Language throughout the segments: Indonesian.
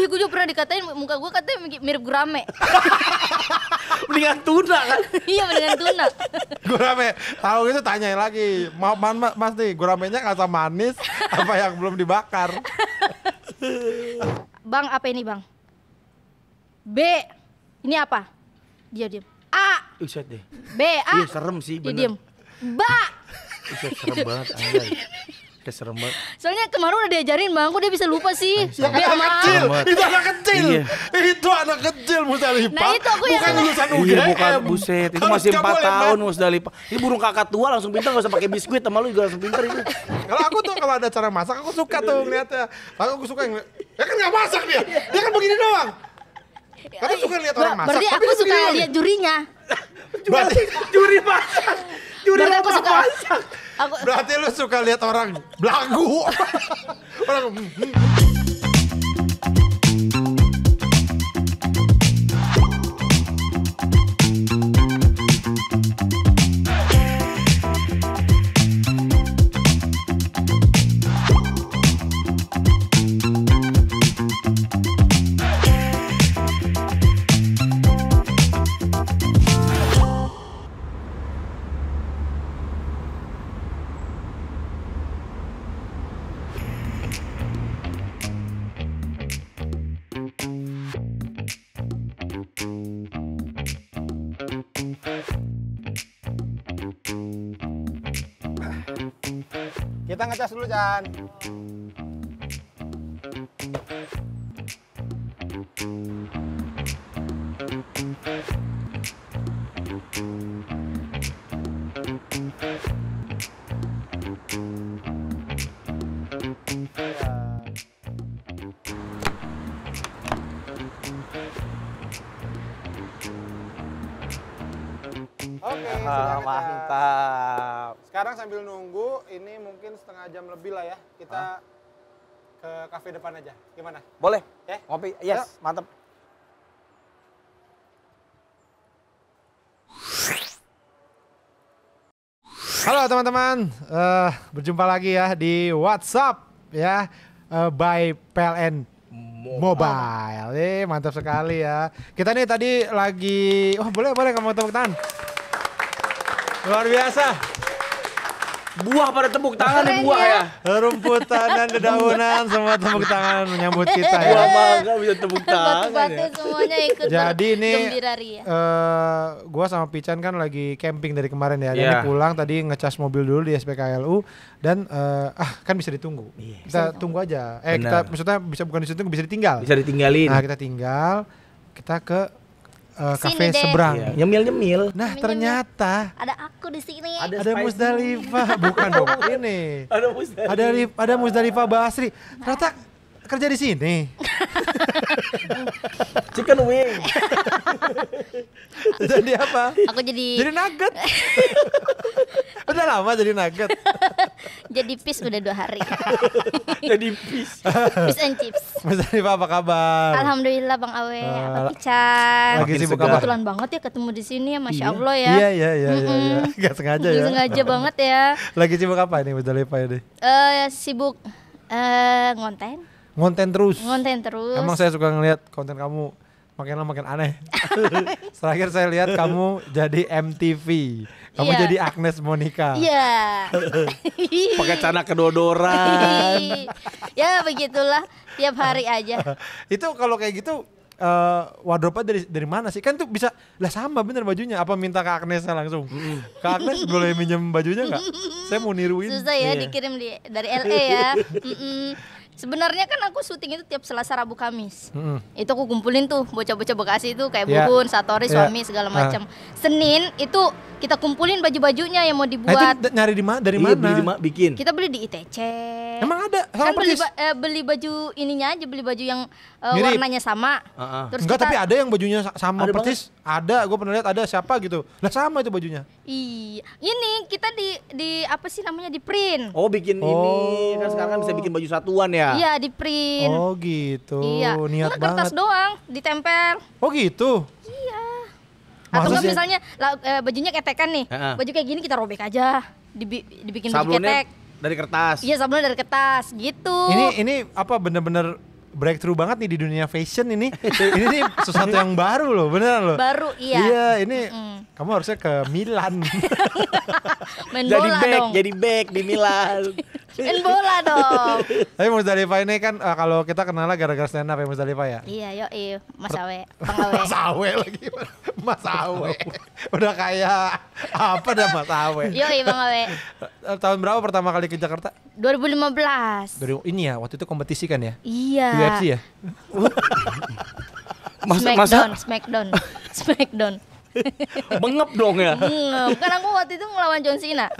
Gue juga pernah dikatain muka gue katanya mirip gurame. Mendingan tuna kan? Iya mendingan tuna. Gurame, tahu gitu tanyain lagi. Mas nih, guramenya rasa manis apa yang belum dibakar? Bang, apa ini bang? B, ini apa? Dia diem. A, Uset deh. B, A. Iya serem sih Dia bener. diem. Ba. Uset serem banget anjay. Kayak serem banget. Soalnya kemarin udah diajarin bang, kok dia bisa lupa sih? B Anak sama A. kecil, Amat. itu anak kecil. Iya. Itu anak kecil Musdalifah. Nah, itu aku yang- bukan lulusan UGM. Iya bukan buset, itu Harus masih nggak 4 boleh, tahun Man. Musdalifah. Ini burung kakak tua langsung pintar, gak usah pakai biskuit, sama lu juga langsung pintar itu. Kalau aku tuh kalau ada cara masak aku suka tuh ngeliatnya. Aku suka yang ya kan nggak masak dia. Dia kan begini doang. Kamu suka lihat orang masak. Berarti tapi aku dia suka begini doang. lihat jurinya. Berarti, Juri masak. Juri Berarti aku masak. suka. Aku berarti lu suka lihat orang belagu. Orang kita ngecas dulu, Chan. Oke, sudah ngecas. Mantap. Sekarang sambil nunggu, ini mungkin setengah jam lebih lah ya. Kita ke kafe depan aja. Gimana? Boleh? Ya? Ngopi? Yes, mantap. Halo teman-teman, berjumpa lagi ya di WhatsApp ya by PLN Mobile. Mantap sekali ya. Kita nih tadi lagi, boleh kamu tepuk tangan. Luar biasa. Buah pada tepuk tangan nih buah ya. Rumputan dan dedaunan semua tepuk tangan menyambut kita ya. Buah mangga bisa tepuk tangan batu-batu ya. semuanya ikut Jadi ini gembira ria. gua sama Pican kan lagi camping dari kemarin ya. Dan Iya. ini pulang tadi ngecas mobil dulu di SPKLU dan kan bisa ditunggu. Iya. Kita tunggu aja. Kita Benar. maksudnya bukan bisa ditunggu, bisa ditinggal. Bisa ditinggalin. Nah, kita tinggal, kita ke kafe Sini deh. seberang. Iya, nyemil-nyemil. Nah, Nyemil-nyemil. ternyata Ada aku di sini. ada spicy. Musdalifah, bukan dong ini. Ada Musdalifah. Ada Musdalifah Basri. Ternyata kerja di sini. Chicken wing. Jadi apa? Aku jadi Nugget. Udah lama jadi nugget. jadi fish udah 2 hari. Jadi fish. Fish and chips. Musdalifah apa kabar? Alhamdulillah Bang Awe, apa Pican? Lagi Makin sibuk segar. apa? Kebetulan banget ya ketemu di sini ya, Masya Allah ya. Iya. Gak sengaja ya. Sengaja banget ya. Lagi sibuk apa ini Musdalifah ini? Sibuk Ngonten terus. ngonten terus. Emang saya suka ngeliat konten kamu makin lama makin aneh. Terakhir saya lihat kamu jadi MTV. Kamu Iya. jadi Agnes Monica. Iya. Pakai celana kedodoran. Ya begitulah, tiap hari aja. Itu kalau kayak gitu wardrobe dari mana sih? Kan tuh bisa lah sama bener bajunya. Apa minta ke Agnes langsung? Kak Agnes boleh minjem bajunya nggak? Saya mau niruin. Susah ya Iya. dikirim dari LA ya. Sebenarnya kan aku syuting itu tiap Selasa Rabu Kamis. Itu aku kumpulin tuh bocah-bocah Bekasi itu kayak Iya. Bubun, Satori, Iya. Suami segala macam. Senin itu kita kumpulin baju-bajunya yang mau Nah, dibuat. itu nyari di mana? Dari Iya, mana? beli bikin. Kita beli di ITC. Emang ada? Kan Sama beli, persis? beli baju ininya aja, beli baju yang Mirip. warnanya sama. Terus Enggak, kita, tapi ada yang bajunya sama Ada persis. Ada, gue pernah lihat ada siapa gitu. Lah sama itu bajunya. Iya, ini kita di apa sih namanya, di print. Oh bikin ini. Kan sekarang kan bisa bikin baju satuan ya. Iya, di print. Oh gitu. Iya, Niat cuma kertas banget. doang, ditempel. Oh gitu. Atau Masa nggak sih? misalnya bajunya ketekan nih, Heeh. baju kayak gini kita robek aja, dibikin baju Sablonnya ketek. dari kertas. Iya, sablonnya dari kertas, gitu. Ini apa bener-bener breakthrough banget nih di dunia fashion ini. Ini nih sesuatu yang baru loh, beneran loh. Baru iya. Iya, ini kamu harusnya ke Milan. Main bola dong. Jadi back di Milan. Main bola dong. Tapi Musdalifah ini kan kalau kita kenalnya gara-gara stand up ya Musdalifah ya. Iya, Mas Awe, Bang Awe. Mas Awe lagi. Mas Awe. Udah kayak apa dah Mas Awe. Bang Awe. Tahun berapa pertama kali ke Jakarta? 2015. Ini ya, waktu itu kompetisi kan ya? Iya. UFC ya? Smackdown. Bengep dong ya. Kan aku waktu itu ngelawan John Cena.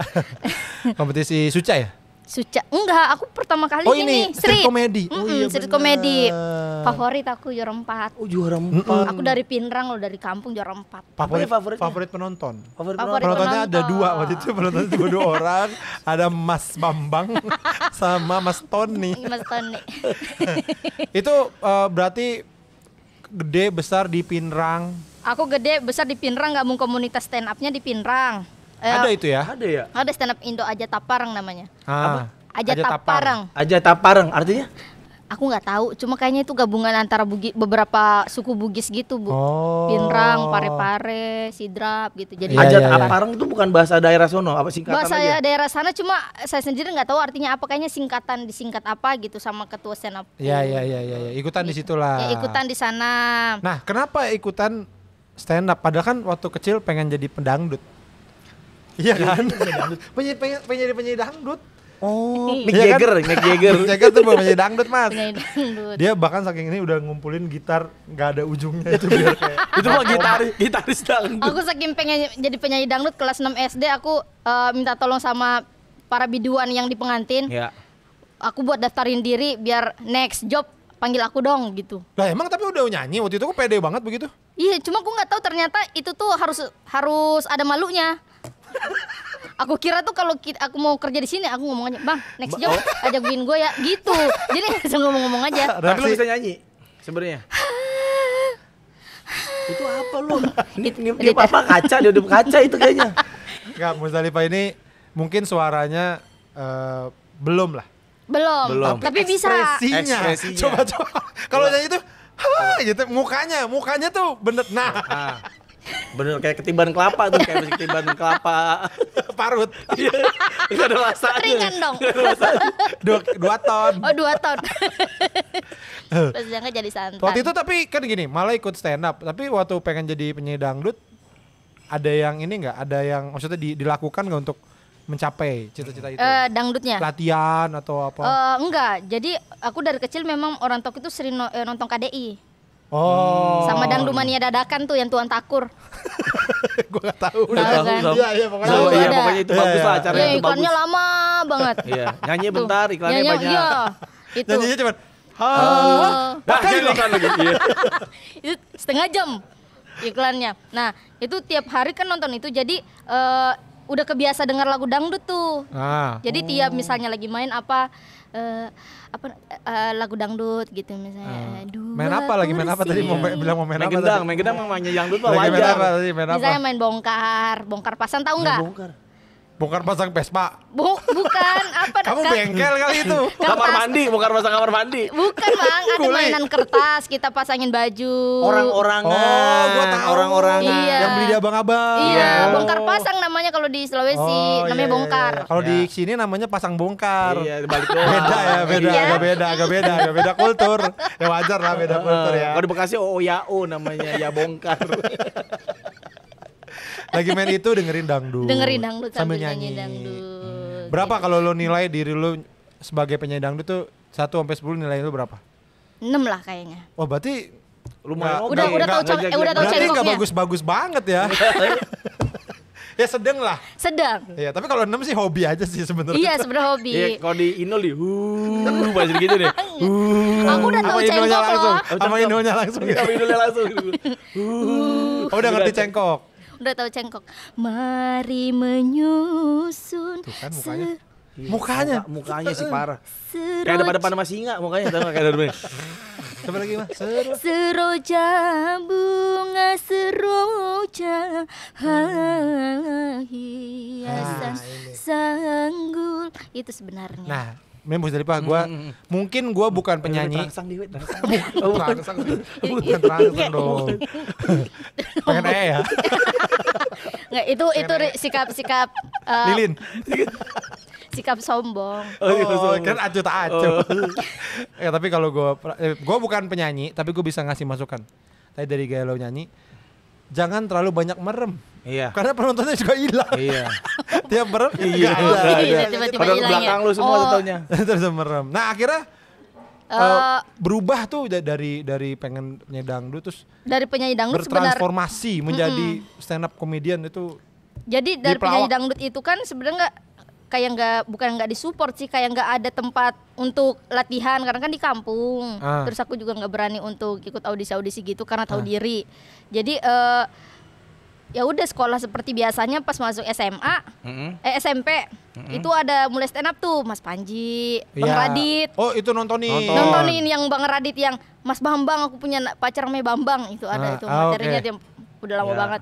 Kompetisi Suca ya? Suca. Enggak, aku pertama kali ini street comedy. Street comedy. Favorit aku juara 4. Oh, juara 4. Aku dari Pinrang loh, dari kampung juara 4. Favorit penonton. penonton. Penontonnya ada 2 waktu itu, penontonnya cuma 2 orang. Ada Mas Bambang sama Mas Tony. Mas Tony. Itu berarti gede besar di Pinrang. Aku gede besar di Pinrang, gabung komunitas stand up-nya di Pinrang. Ada itu ya? Ada ya? Ada stand up Indo Aja Taparang namanya. Aja Taparang. Aja Taparang artinya? Aku nggak tahu, cuma kayaknya itu gabungan antara beberapa suku Bugis gitu, Bu. Pinrang, Pare-Pare, Sidrap gitu. Jadi Aja Taparang itu bukan bahasa daerah sono, apa singkatan bahasa aja? daerah sana, cuma saya sendiri nggak tahu artinya apa, kayaknya disingkat apa gitu sama ketua stand up. Iya. Ikutan di situ lah. Ya ikutan di sana. Nah, kenapa ikutan stand up? Padahal kan waktu kecil pengen jadi pendangdut. Iya kan? pengen jadi penyanyi dangdut. Oh, Mick Iya kan? Jagger tuh penyanyi dangdut, Mas. Penyanyi dangdut. Dia bahkan saking ini udah ngumpulin gitar nggak ada ujungnya itu biar kayak itu mah gitaris dangdut. Aku saking pengen jadi penyanyi dangdut kelas 6 SD, aku minta tolong sama para biduan yang di pengantin. Ya. Aku buat daftarin diri biar next job panggil aku dong gitu. Lah emang tapi udah nyanyi waktu itu kok pede banget begitu? Iya, cuma aku nggak tahu ternyata itu tuh harus ada malunya. Aku kira tuh kalau aku mau kerja di sini, aku ngomong aja, "Bang, next job ajakin gue ya." Gitu. Jadi langsung ngomong aja. Tapi lu bisa nyanyi sebenarnya. Itu apa lu? Ini apa kaca, dia udah kaca itu kayaknya. Enggak, Musdalifah ini mungkin suaranya belum lah. Belum. Tapi bisa. Ekspresinya. Coba. Kalau nyanyi itu gitu mukanya tuh bener. Nah. Bener kayak ketiban kelapa tuh, kayak ketiban kelapa parut. Enggak ada rasanya. Ringan dong. 2 ton. Oh, 2 ton. Terus jangan jadi santan. Waktu itu tapi kan gini, malah ikut stand up. Tapi waktu pengen jadi penyanyi dangdut, ada yang ini nggak? Ada yang maksudnya dilakukan nggak untuk mencapai cita-cita itu? Dangdutnya? Latihan atau apa? Enggak. Jadi aku dari kecil memang orang tua itu sering nonton KDI. Oh. Sama Dangdut Mania Dadakan tuh yang Tuan Takur. Gue gak tahu. Tahu. Iya pokoknya. Iya pokoknya itu bagus lah acaranya itu bagus. Iklannya lama banget. Iya, nyanyi bentar, iklannya banyak. Iya. Itu. Nyanyinya cuma iklan lagi. Iya. Itu setengah jam iklannya. Nah, itu tiap hari kan nonton itu, jadi udah kebiasa dengar lagu dangdut tuh. Jadi tiap misalnya lagi main lagu dangdut gitu misalnya. Main apa tadi bilang mau main apa? Main gendang mah nyanyi dangdut mah wajar. wajar. Misalnya main bongkar pasang, tahu nggak? Bongkar pasang Vespa. Bukan apa? Kamu bengkel kali itu. Kamar mandi, bongkar pasang kamar mandi. Bukan, Bang, ada mainan kertas, kita pasangin baju. Orang-orangan. Oh, gua tahu. Orang-orangan. Iya. Yang beli di abang-abang. Iya, bongkar pasang namanya kalau di Sulawesi, namanya bongkar. Kalau di sini namanya pasang bongkar. Iya, balik doang. Beda ya, agak beda kultur. Ya wajar lah beda kultur ya. Kalau di Bekasi OYAO namanya, ya bongkar. Lagi main itu dengerin dangdut sambil nyanyi dangdut. Berapa kalau lo nilai diri lo sebagai penyanyi dangdut tuh 1 sampai 10 nilai lo berapa? 6 lah kayaknya. Oh berarti lumayan. Udah tahu cengkoknya. Berarti gak bagus-bagus banget ya. Ya sedang lah. Iya, tapi kalau 6 sih hobi aja sih sebenarnya. Iya, sebenarnya hobi. Iya, kalau di Inul di bahasa gitu deh. Aku udah tahu cengkok loh. Sama Inulnya langsung. Sama Inulnya langsung. Oh, udah ngerti cengkok. Udah tahu cengkok. Mari menyusun. Tuh kan mukanya. Mukanya sih parah. Kayak depan sama singa mukanya, tahu enggak kayak depan. Coba lagi, Mas. Seroja bunga seroja hiasan sanggul, itu sebenarnya. Nah, Musdalifah mungkin gue bukan penyanyi. Terangsang di terangsang. Bukan terangsang dong. Pengen ya. Nggak, itu sikap Lilin. sikap sombong. Oh, kan acu tak acu. Ya tapi kalau gue bukan penyanyi, tapi gue bisa ngasih masukan. Tadi dari gaya lo nyanyi, jangan terlalu banyak merem. Iya. Karena penontonnya juga hilang. Iya. Tiap merem Iya. Tiba-tiba Padahal hilang ya. belakang lu semua taunya. terus merem. Nah akhirnya berubah tuh dari pengen penyanyi dangdut terus Dari penyanyi dangdut sebenarnya. bertransformasi menjadi stand up comedian itu. Jadi dari pelawak. penyanyi dangdut itu kan sebenarnya bukan nggak disupport sih, kayak nggak ada tempat untuk latihan karena kan di kampung. Terus aku juga nggak berani untuk ikut audisi gitu karena tahu diri. Jadi ya udah sekolah seperti biasanya. Pas masuk SMA, SMP itu ada mulai stand up tuh Mas Panji, Bang Radit. Oh itu nontonin yang Bang Radit yang Mas Bambang, aku punya pacar namanya Bambang, itu ada itu materinya dia udah lama banget.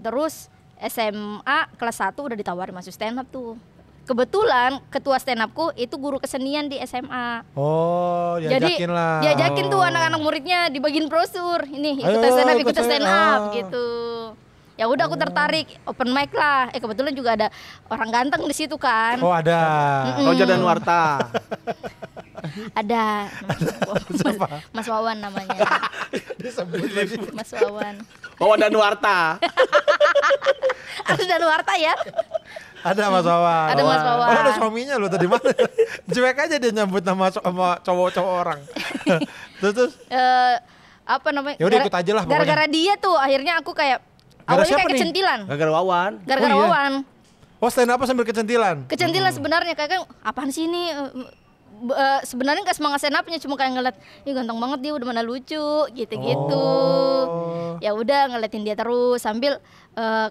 Terus SMA kelas 1 udah ditawarin masuk stand up tuh. Kebetulan ketua stand upku itu guru kesenian di SMA. Oh, diajakin lah. Diajakin tuh anak-anak muridnya dibagiin brosur. Ini ikut stand up gitu. Ya udah aku tertarik, open mic lah. Kebetulan juga ada orang ganteng di situ kan. Oh, ada. Roja dan Warta. Ada. Mas Wawan namanya. Mas Wawan. Wawan dan Warta. Ada dan Warta ya. Ada Mas Wawan. Ada Mas Wawan. Oh, ada suaminya loh tadi mana? Cuek aja dia nyambut nama sama cowok-cowok orang. terus apa namanya? Ya udah ikut aja lah pokoknya. Gara-gara dia tuh akhirnya aku kayak awalnya kayak kecentilan. Gara-gara Wawan. Gara-gara Wawan. Oh, stand up sambil kecentilan. Kecentilan sebenarnya kayak apaan sih ini? Sebenarnya nggak semangat stand up-nya, cuma kayak ngeliat, ih ganteng banget dia, udah mana lucu gitu-gitu. Ya udah ngeliatin dia terus sambil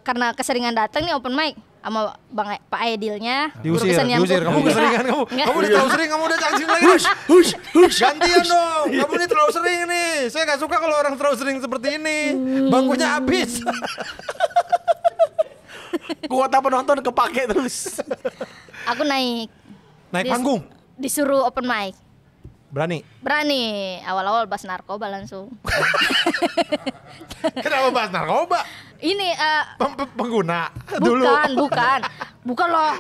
karena keseringan datang nih open mic sama Pak Aidilnya. Diusir. Kamu keseringan kamu. Kamu udah terlalu sering, kamu udah cangcing lagi. Hush. Gantian dong. Kamu ini terlalu sering nih. Saya nggak suka kalau orang terlalu sering seperti ini. Bangkunya habis. Kuota penonton kepake terus. Aku naik Panggung. Disuruh open mic. Berani. Awal-awal bahas narkoba langsung. Kenapa bahas narkoba? Ini pengguna dulu. Bukan loh.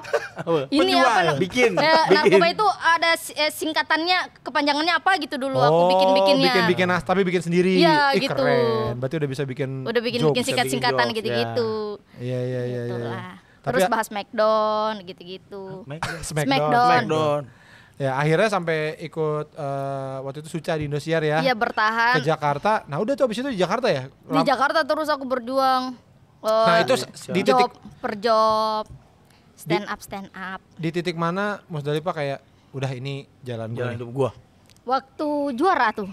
Ini penjual. apa? Bikin. Narkoba itu ada singkatannya, kepanjangannya apa gitu dulu. Aku bikin-bikinnya. Tapi bikin sendiri. Iya gitu. Keren. Berarti udah bisa bikin. Udah bikin singkat-singkatan gitu-gitu. Iya. Terus bahas Smackdown gitu-gitu. Smackdown. Ya akhirnya sampai ikut waktu itu Suca di Indosiar ya. Iya bertahan. Ke Jakarta. Nah udah tuh abis itu di Jakarta ya? Di Jakarta terus aku berjuang. Nah itu di titik per job. Stand up. Di titik mana Musdalifah kayak udah ini jalan hidup gua. Waktu juara tuh.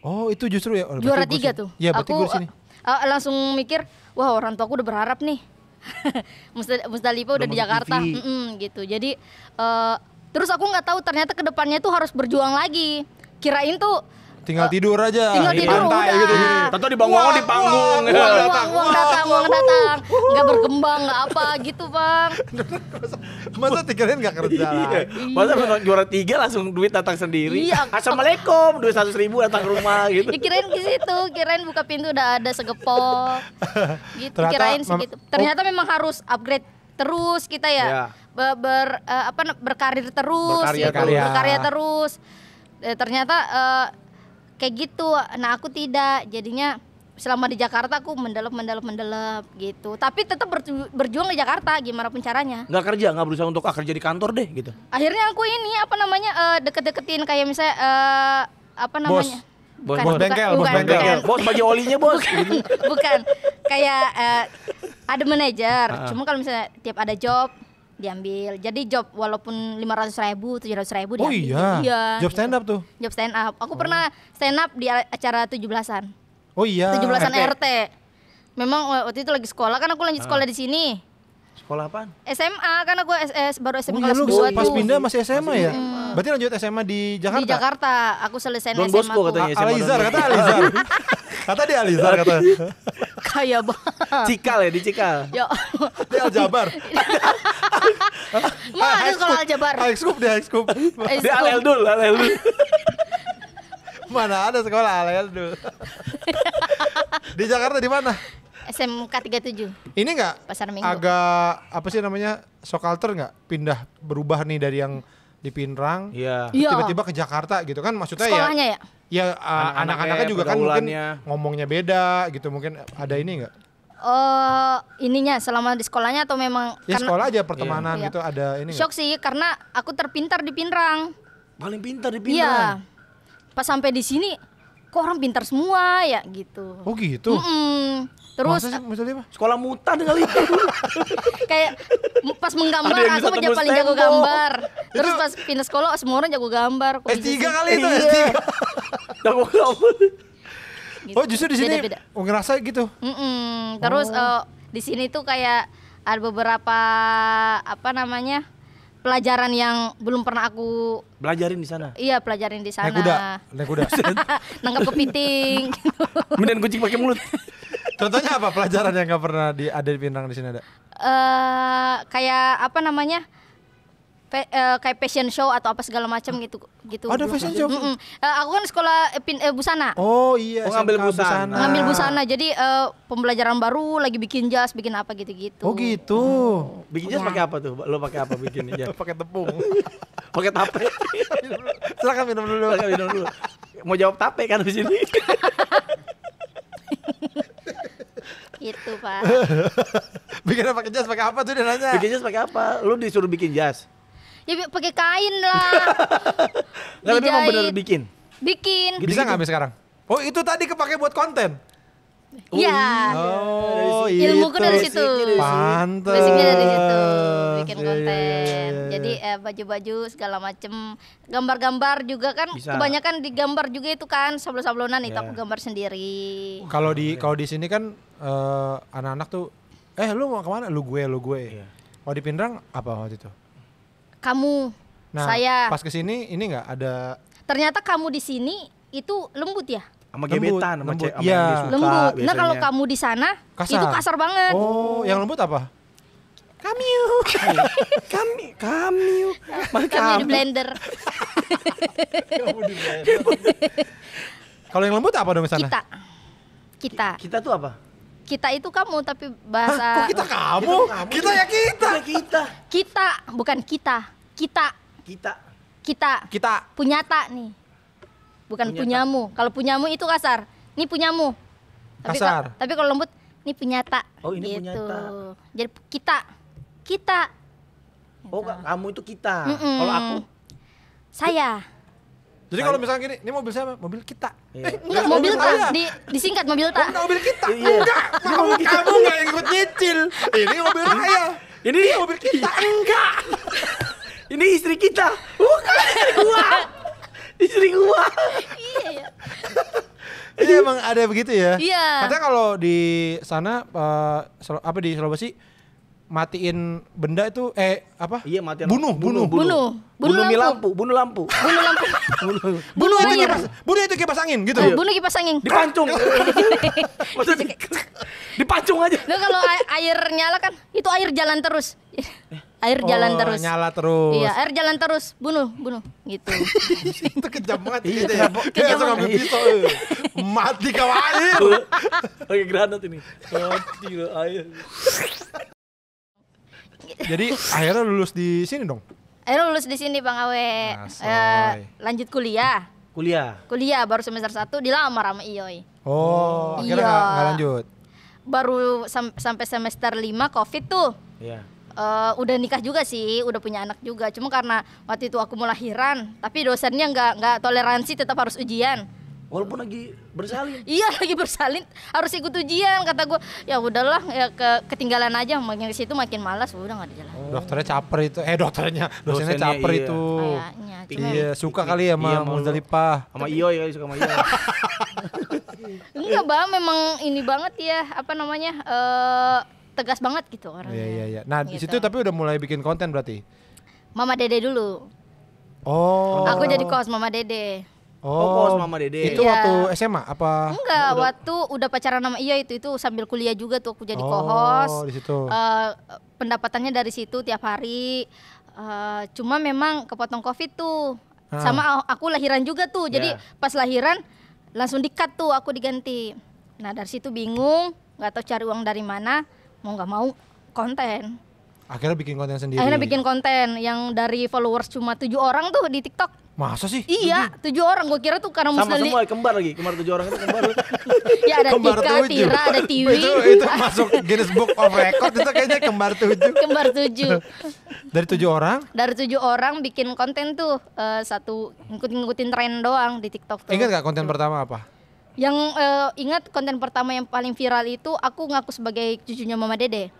Oh itu justru ya. Juara 3 tuh. Iya berarti gue sini. Langsung mikir, wah orang tua aku udah berharap nih. Musdalifah udah di Jakarta. Gitu. Jadi terus aku nggak tahu ternyata kedepannya tuh harus berjuang lagi. Kirain tuh tinggal tidur aja. Tinggal di tidur pantai udah. gitu. Tentu di panggung. Uang datang. Nggak berkembang, nggak apa gitu bang. Masa tinggalin nggak kerja? Masa juara 3 langsung duit datang sendiri. Iya. Assalamualaikum, duit 100.000 datang ke rumah gitu. Ya, kirain ke situ, kirain buka pintu udah ada segepok. Gitu, Ternyata kirain segitu. Ternyata memang harus upgrade terus kita ya. Berkarir terus, berkarya terus. Ternyata kayak gitu. Nah aku tidak, jadinya selama di Jakarta aku mendelep gitu. Tapi tetap berjuang di Jakarta gimana pun caranya. Nggak kerja, nggak berusaha untuk kerja di kantor deh gitu. Akhirnya aku ini deket-deketin kayak misalnya Bos bengkel. Bos bagi olinya bos. Bukan. Kayak ada manajer. Cuma kalau misalnya tiap ada job diambil. Jadi job walaupun 500.000, 700.000 diambil. Oh iya. Job stand up tuh. Job stand up. Aku pernah stand up di acara 17-an. Oh iya. 17-an RT. Memang waktu itu lagi sekolah kan aku lanjut sekolah di sini. Sekolah apaan? SMA kan aku baru SMA iya, kelas 2 tuh. Pas tuh. pindah masih SMA ya? Berarti lanjut SMA di Jakarta? Di Jakarta. Aku selesai Don SMA Bosco aku. katanya. Alizar, kata Alizar. Kata dia Alizar kata. Kayak banget. Cikal ya, di Cikal. Ya. Dia Aljabar. Mau ada sekolah aljabar. High school dia high school. Dia alel dulu. Mana ada sekolah alel dulu. Di Jakarta di mana? SMK 37. Ini enggak Pasar Minggu. agak apa sih namanya? Shock culture enggak? Pindah berubah nih dari yang di Pinrang. Iya. Iya. Tiba-tiba ke Jakarta gitu kan maksudnya Sekolahnya ya? ya anak-anaknya juga kan mungkin pergaulannya. ngomongnya beda gitu, mungkin ada ini enggak? Oh, ininya selama di sekolahnya atau memang Ya karena sekolah aja pertemanan Iya. gitu ada ini shock sih karena aku terpintar di Pinrang. Paling pintar di Iya. Pinrang. Pas sampai di sini kok orang pintar semua ya gitu. Oh gitu. Terus Masa sih, maksudnya apa? Sekolah mutan kali itu. kayak pas menggambar Ada yang aku bisa aja tembus paling jago tembok. gambar. Terus pas pindah sekolah semua orang jago gambar. Kok S3 bisa sih? kali itu Iya. S3. Jago gambar. Gitu. Oh justru di sini Beda-beda. ngerasa gitu. Terus di sini tuh kayak ada beberapa apa namanya pelajaran yang belum pernah aku Belajarin di sana. pelajarin di sana. Naik kuda. Nangkap kepiting. Kemudian kucing pakai mulut. Contohnya apa pelajaran yang nggak pernah ada di Pinrang di sini ada? Kayak apa namanya? Kayak fashion show atau apa segala macam gitu. Ada fashion show? Aku kan sekolah busana. Oh iya. Oh, ngambil SMK busana. Ngambil busana. Jadi pembelajaran baru lagi bikin jas, bikin apa gitu-gitu. Oh gitu. Bikin jas pakai apa tuh? Lo pakai apa bikin jas? Pakai tepung. Pakai tape. Silakan minum dulu. Silakan minum dulu. Mau jawab tape kan di sini. Gitu, Pak. Bikin pakai jas pakai apa tuh dia nanya? Bikin jas pakai apa? Lo disuruh bikin jas. Ya pakai kain lah. Nggak, tapi emang bener Dijahit. bikin. Bikin. Bisa nggak sampai sekarang? Oh itu tadi kepake buat konten. Iya. Oh Ilmuku dari situ. Pantes. Basicnya dari situ bikin Iya, konten. iya. Jadi baju-baju segala macem, gambar-gambar juga kan Bisa. kebanyakan digambar juga itu kan sablon-sablonan itu Iya. aku gambar sendiri. Kalau di sini kan anak-anak tuh lu mau kemana? Lu gue. Iya. Kalau di Pinrang apa waktu itu? Kamu, Nah, saya. pas kesini ini nggak ada Ternyata kamu di sini itu lembut ya? Sama Lembut, gebetan, sama lembut. sama Iya. yang dia suka Lembut. Nah biasanya. kalau kamu di sana Kasar. itu kasar banget. Oh, yang lembut apa? Kami, Kami di blender. Kalau yang lembut apa dong di sana? Kita. Kita tuh apa? Kita itu kamu tapi Kok bahasa kita kamu? Kita ya kita. kita bukan kita. Kita punyata nih. Bukan Punyata. punyamu. Kalau punyamu itu kasar. Ini punyamu. Kasar. Tapi kalau lembut ini punyata. Oh, ini gitu. punyata. Jadi kita. Oh, kamu itu kita. Mm-mm. Kalau aku, Saya. Jadi kalau misalnya gini, ini mobil siapa? Mobil kita. iya. Enggak mobil tak disingkat mobil tak. Oh, mobil kita. Iya. Enggak, kamu enggak ikut nyicil. Ini mobil saya. Ini mobil kita. enggak. Ini istri kita. Bukan istri gua. Istri gua. Iya ya. Iya emang ada begitu ya. Iya. Katanya kalau di sana di Sulawesi matiin benda itu apa? Iya, mati Bunuh. Bunuh lampu. Bunuh lampu. Bunuh itu air. bunuh itu kipas angin gitu. Bunuh kipas angin. Dipancung. Maksudnya dipancung aja. Nah kalau air nyala kan itu air jalan terus. Air jalan Oh, terus. Nyala terus. Iya, air jalan terus. Bunuh gitu. Itu kejam banget Iya, gitu ya. kejam Kayak langsung banget. ngambil pisau. Mati kau air. Pakai granat ini. Mati lo air. Jadi akhirnya lulus di sini dong. Akhirnya lulus di sini Bang Awe. Asoy. Lanjut kuliah. Kuliah. Baru semester 1 dilamar sama Iyoy. Oh, akhirnya Iya. nggak lanjut. Baru sampai semester 5 Covid tuh. Iya. Udah nikah juga sih, udah punya anak juga. Cuma karena waktu itu aku mau lahiran, tapi dosennya nggak toleransi, tetap harus ujian. Walaupun lagi bersalin. Iya lagi bersalin, harus ikut ujian. Kata gue, ya udahlah, ya ketinggalan aja. Makin ke situ makin malas, udah nggak ada jalan. Dokternya caper itu. Dosennya Dosennya caper iya. itu. Kayaknya, cuma Iya, suka kali ya sama Iya, mau- Muzdalifah. Sama Iyoy kali suka sama Iyoy. enggak Bang, memang ini banget ya, apa namanya, tegas banget gitu orangnya. Iya. Nah, di Gitu. situ tapi udah mulai bikin konten berarti. Mama Dede dulu. Oh. Aku jadi host Mama Dede. Oh, kos Mama Dede. Itu Iya. waktu SMA apa? Enggak, waktu udah pacaran sama Iya itu sambil kuliah juga tuh aku jadi Oh, co-host. di situ. Pendapatannya dari situ tiap hari. Cuma memang kepotong Covid tuh. Ah. Sama aku lahiran juga tuh. Jadi Ya. pas lahiran langsung di-cut tuh aku diganti. Nah, dari situ bingung, nggak tahu cari uang dari mana, mau nggak mau konten. Akhirnya bikin konten sendiri. Akhirnya bikin konten yang dari followers cuma 7 orang tuh di TikTok. Masa sih? Iya, 7 orang. Gue kira tuh karena Sama Musnali. semua kembar lagi. Kembar 7 orang itu kembar. Ya ada Kembar Tika, 7. Tira, ada Tiwi. itu masuk Guinness Book of Record itu kayaknya kembar 7. Kembar 7. Dari 7 orang? Dari 7 orang bikin konten tuh satu ngikutin tren doang di TikTok tuh. Ingat gak konten pertama apa? Yang ingat konten pertama yang paling viral itu aku ngaku sebagai cucunya Mama Dede.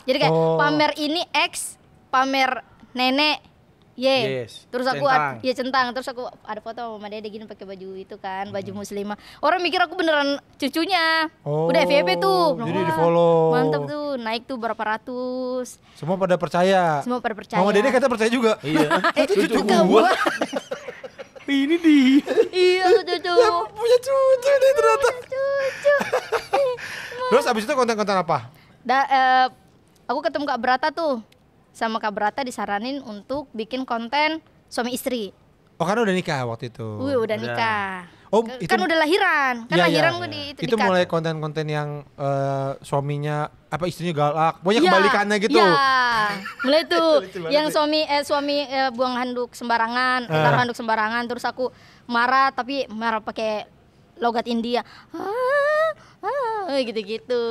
Jadi kayak Oh. pamer ini X, pamer nenek, Yes, terus aku centang. centang, terus aku ada foto sama Mama Dede gini pakai baju itu kan, baju muslimah. Orang mikir aku beneran cucunya. Oh, Udah FYP tuh. jadi Wah, di-follow. Mantap tuh, naik tuh berapa ratus. Semua pada percaya. Semua pada percaya. Mama Dede kata percaya juga. Iya. Cucu Enggak, gua. Ini di. Iya cucu. Punya cucu nih ternyata. Cucu. Terus abis itu konten-konten apa? Aku ketemu Kak Brata tuh. Sama Kak Brata disaranin untuk bikin konten suami istri. Oh karena udah nikah waktu itu. Udah Udah. nikah. Oh, Kan udah lahiran. Kan Iya, lahiran iya. gue di Itu di-cut. mulai konten-konten yang suaminya apa istrinya galak. Pokoknya Iya, kebalikannya gitu. Iya. Mulai tuh Lucu banget yang sih. suami buang handuk sembarangan, taruh handuk sembarangan, terus aku marah tapi marah pakai logat India. Gitu-gitu.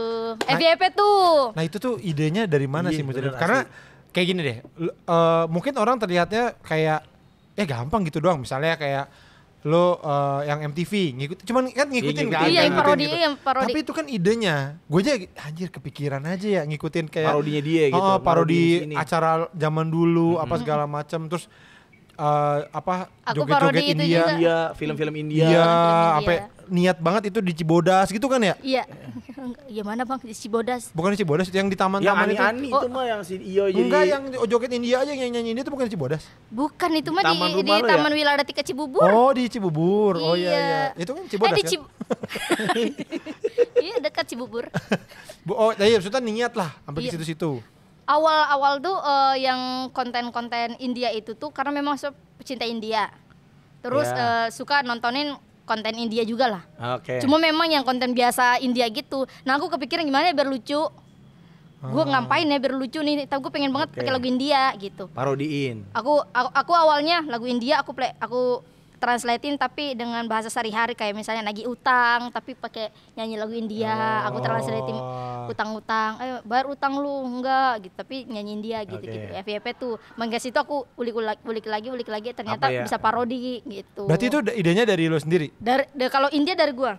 FYP tuh. Nah itu tuh idenya dari mana Iya, sih Mujadil? bener, Karena kayak gini deh, mungkin orang terlihatnya kayak gampang gitu doang. Misalnya kayak lo yang MTV cuman kan ngikutin Iya, kan? Iya, yang ngikutin parodi, gitu. yang parodi. Tapi itu kan idenya. Gue aja anjir kepikiran aja ya ngikutin kayak Parodinya dia gitu. Oh, parodi ini. acara zaman dulu apa segala macam terus apa Aku joget-joget parodi itu India. juga. Iya, film-film India. Iya, Film sampai India. niat banget itu di Cibodas gitu kan ya? Iya. Gimana Bang di Cibodas? Bukan di Cibodas, yang di Yang taman-taman itu. ani-ani itu mah yang si Iyo jadi. Enggak, yang joget India aja yang nyanyi itu bukan di Cibodas. Bukan, itu mah Taman di rumah lo ya? Taman Wiladatika Cibubur. Oh, di Cibubur. Oh iya Iya. iya. Itu kan Cibodas di kan? Iya, dekat Cibubur. Oh, iya maksudnya niat lah sampai ke Iya. situ-situ. Awal-awal tuh yang konten-konten India itu tuh karena memang pecinta India. Terus Ya. suka nontonin konten India juga lah. Oke. Cuma memang yang konten biasa India gitu. Nah, aku kepikiran gimana ya biar lucu. Gue ngapain ya biar lucu nih? Tapi gue pengen banget Oke. pakai lagu India gitu. Parodiin. Aku awalnya lagu India aku translatein tapi dengan bahasa sehari-hari kayak misalnya nagih utang tapi pakai nyanyi lagu India. Aku translatein utang-utang. Ayo bayar utang lu enggak gitu tapi nyanyiin dia gitu Oke. gitu. FYP tuh. Manggas itu aku ulik lagi ternyata Apa ya? bisa parodi gitu. Berarti itu idenya dari lo sendiri. Kalau India dari gua.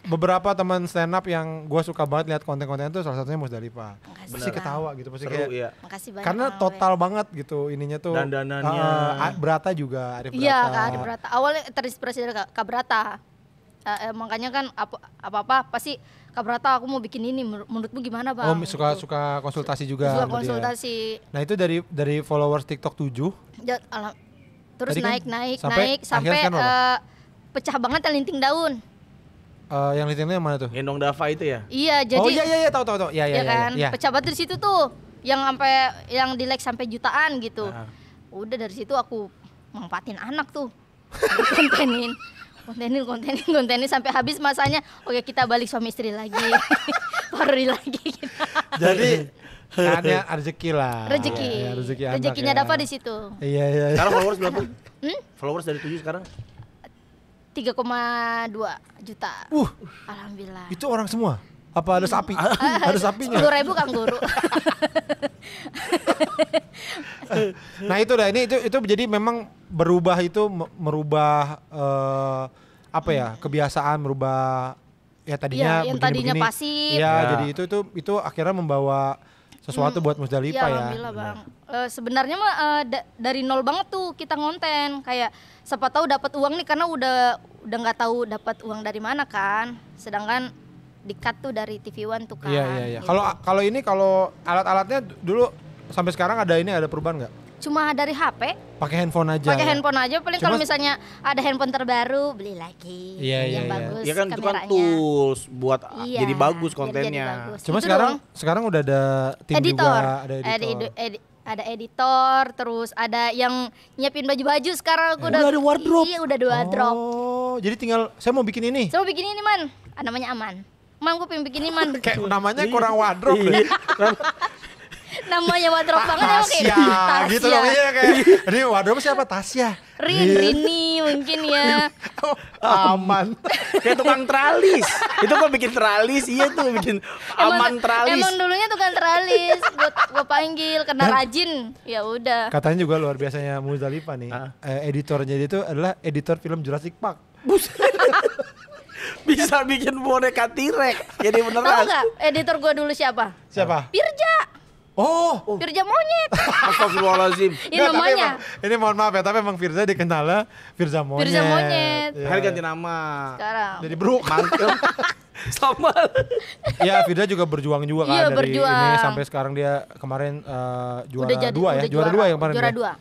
Beberapa teman stand up yang gue suka banget lihat konten-konten itu salah satunya Musdalifah. Makasih, Pasti Bang. ketawa gitu, pasti Seru kayak ya. Makasih banyak. karena Bang total banget gitu ininya tuh. Dandanannya. Brata juga, Arif Brata. Iya, Kak Adi Brata. Awalnya terinspirasi dari Kak Brata. Makanya kan apa-apa pasti Kak Brata aku mau bikin ini menurutmu gimana Bang? Oh, Gitu. suka konsultasi juga Suka sama dia. konsultasi. Nah, itu dari followers TikTok 7. Terus Tadi kan naik sampai sampai akhirnya sekarang berapa? pecah banget linting daun. Yang litinnya yang mana tuh? Gendong Dava itu ya. Iya, jadi Oh iya tahu. Iya ya kan, iya. pecah banget di situ tuh. Yang di like sampai jutaan gitu. Ah. Udah dari situ aku manfaatin anak tuh. kontenin sampai habis masanya. Oke, kita balik suami istri lagi. Parodi lagi gitu. Jadi hanya rezeki lah. Rezeki. Iya, rezeki anak Rezekinya ya. Dava di situ. Iya. Sekarang followers berapa? Hmm? Followers dari 7 sekarang? 3,2 juta. Alhamdulillah. Itu orang semua? Apa ada sapi? Ada sapinya? 10.000 kanguru. Nah itu dah, itu jadi memang berubah itu merubah apa ya, kebiasaan, merubah ya tadinya Iya, yang begini, tadinya begini. pasif. Iya, Ya. jadi itu akhirnya membawa sesuatu buat Musdalifah ya. Alhamdulillah Bang. Sebenarnya mah dari nol banget tuh kita ngonten. Kayak siapa tahu dapat uang nih karena udah nggak tahu dapat uang dari mana kan. Sedangkan di-cut tuh dari TV One tuh kan. Iya. gitu. Kalau ini kalau alat-alatnya dulu sampai sekarang ada perubahan nggak? Cuma dari HP, Pakai handphone aja. pakai ya? handphone aja. Paling Cuma- kalau misalnya ada handphone terbaru, beli lagi. Iya, iya, yang iya. bagus Ya kan itu kan kameranya. tools buat Iya, jadi bagus biar kontennya. jadi bagus. Cuma Itu sekarang udah ada tim editor. juga, ada editor. Ada editor, terus ada yang nyiapin baju-baju sekarang aku Udah ada wardrobe. Iya, udah ada wardrobe. Oh, jadi tinggal saya mau bikin ini. Saya mau bikin ini, Man. Namanya Aman. Man, gue pengen bikin ini, Man. Kayak namanya kurang wardrobe deh. Namanya wardrobe banget emang kayak Tasya gitu Tasya. namanya kayak. Ini wardrobe siapa? Tasya. Rini mungkin ya. Oh, aman. Kayak tukang teralis. Itu kok bikin teralis, iya tuh bikin aman teralis. Emang dulunya tukang teralis. Gue panggil karena rajin. Ya udah. Katanya juga luar biasanya Muzdalifah nih. Editornya dia itu adalah editor film Jurassic Park. Bisa bikin boneka T-Rex. Jadi Tahu beneran. nggak editor gue dulu siapa? Siapa? Pirja. Oh. Pirja monyet. Astagfirullahaladzim. Ini Nggak, tapi namanya. emang- ini mohon maaf ya, tapi emang Firza dikenalnya Firza Monyet. Firza Monyet. Ya. Akhirnya ganti nama. Sekarang. Jadi Brook. Mangkel. Sama. Ya, Firza juga berjuang juga kan Iya, dari berjuang. ini sampai sekarang dia kemarin juara Udah jadi 2 ya. udah Juara 2 yang kemarin. Juara ya? 2.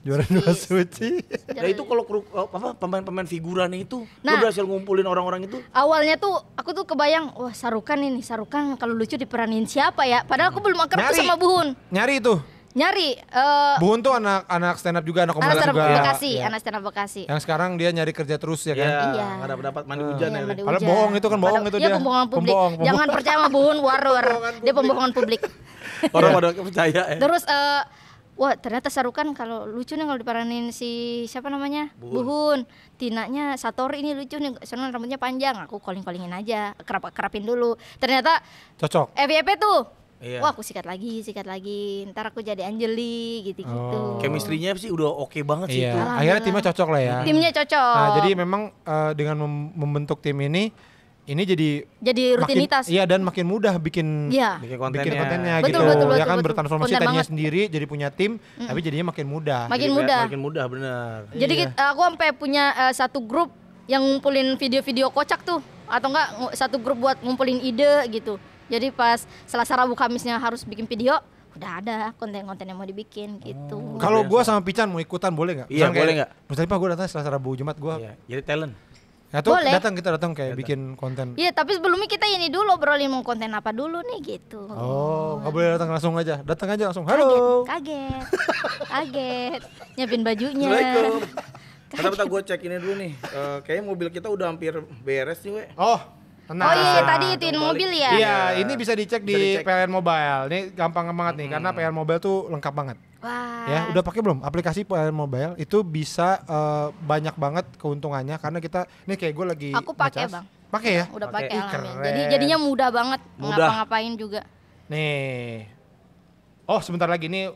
Juara 2 suci. Nah itu kalau pemain-pemain figurannya itu, Nah. lu berhasil ngumpulin orang-orang itu. Awalnya tuh aku tuh kebayang, wah Sarukan kalau lucu diperanin siapa ya? Padahal aku belum akrab tuh Nyari. sama Buhun. Nyari itu. Nyari Buhun tuh anak stand up juga, anak anak komunitas stand up juga. Bekasi, Ya. anak stand up Bekasi. Yang sekarang dia nyari kerja terus ya kan. Iya. Nggak dapat mandi hujan Iya, ya. mandi Padahal hujan. bohong itu kan, bohong itu Iya, dia. pembohongan publik. Pembohong. Jangan percaya sama Buhun, warur. Dia pembohongan publik. Orang pada percaya ya. Terus wah ternyata Sarukan kalau lucu nih kalau diperanin si siapa namanya? Buhun. Tinanya Satori ini lucu nih, soalnya rambutnya panjang. Aku calling-callingin aja, kerapin dulu. Ternyata Cocok. FYP tuh. Iya. Wah aku sikat lagi. Ntar aku jadi Anjeli gitu-gitu. Oh. Chemistry-nya sih udah oke banget sih Iya, itu. akhirnya timnya cocok lah ya. Timnya cocok. Nah, jadi memang dengan membentuk tim ini jadi rutinitas. Iya, dan makin mudah bikin Iya. Bikin kontennya kontennya. Betul, gitu. betul, Ya kan betul. bertransformasi Konten tadinya banget. sendiri jadi punya tim, tapi jadinya makin mudah. Makin Jadi mudah. Makin mudah bener. Jadi aku sampai punya satu grup yang ngumpulin video-video kocak tuh, atau enggak satu grup buat ngumpulin ide gitu. Jadi pas Selasa Rabu Kamisnya harus bikin video, udah ada konten-konten yang mau dibikin gitu. Kalau gua sama Pican mau ikutan boleh nggak? Iya, Misalnya boleh kayak, Mustalifah gua datang Selasa Rabu Jumat gua. Iya, jadi talent. Ya tuh Boleh. kita datang kayak bikin konten. Iya, tapi sebelumnya kita ini dulu obrolin mau konten apa dulu nih gitu. Oh, nggak boleh datang langsung aja. Datang aja langsung. Halo. Kaget. Nyiapin bajunya. Assalamualaikum. Bentar gue cek ini dulu nih. Kayaknya mobil kita udah hampir beres nih, we. Oh, tenang. Oh iya, tadi Nah, ituin balik. mobil ya. Iya, ini bisa dicek Bisa di dicek. PLN Mobile. Ini gampang banget nih, karena PLN Mobile tuh lengkap banget. Wah. Ya, udah pakai belum? Aplikasi PLN Mobile itu bisa banyak banget keuntungannya karena kita ini kayak gue lagi Aku pakai, ngecas. Bang. Pakai ya? Udah Pakai. pakai Ih, alhamdulillah. keren. Jadi jadinya mudah banget Mudah. ngapa-ngapain juga. Nih. Oh, sebentar lagi nih.